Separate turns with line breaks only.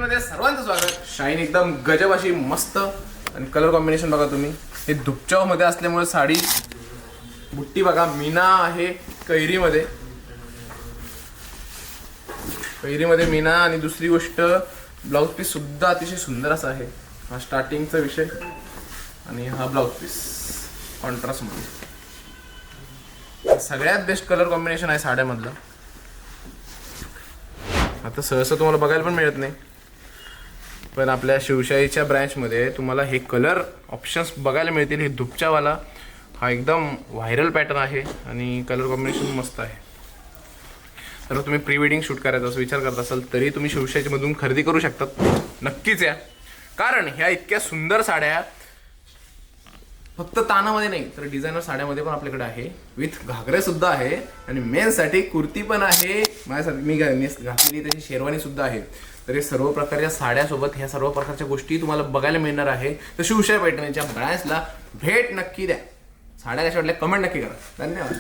मध्ये सर्वांचं स्वागत. शाईन एकदम गजब अशी मस्त आणि कलर कॉम्बिनेशन बघा तुम्ही. हे दुपचाव मध्ये असल्यामुळे साडी बुट्टी बघा मीना आहे कैरीमध्ये मीना. आणि दुसरी गोष्ट ब्लाउज पीस सुद्धा अतिशय सुंदर असा आहे. हा स्टार्टिंगचा विषय आणि हा ब्लाउज पीस कॉन्ट्रास्ट मध्ये. सगळ्यात बेस्ट कलर कॉम्बिनेशन आहे साड्यामधलं. आता सहसा तुम्हाला बघायला पण मिळत नाही, पण आपल्या शिवशाहीच्या ब्रँचमध्ये तुम्हाला हे कलर ऑप्शन्स बघायला मिळतील. हे दुपचावाला हा एकदम व्हायरल पॅटर्न आहे आणि कलर कॉम्बिनेशन मस्त आहे. तर तुम्ही प्री वेडिंग शूट करायचा असं विचार करत असाल तरी तुम्ही शिवशाहीमधून खरेदी करू शकतात. नक्कीच या, कारण ह्या इतक्या सुंदर साड्या फक्त तानामध्ये नाही तर डिझायनर साड्यामध्ये पण आपल्याकडे आहे. विथ घागरे सुद्धा आहे आणि मेन्ससाठी कुर्ती पण आहे. माझ्यासाठी मी घातलेली त्याची शेरवानी सुद्धा आहे. तर हे सर्व प्रकारच्या साड्यासोबत ह्या सर्व प्रकारच्या गोष्टी तुम्हाला बघायला मिळणार आहे. तर शिवशाही पैठणीच्या ब्रँचला भेट नक्की द्या. साड्या कशा वाटल्या कमेंट नक्की करा. धन्यवाद.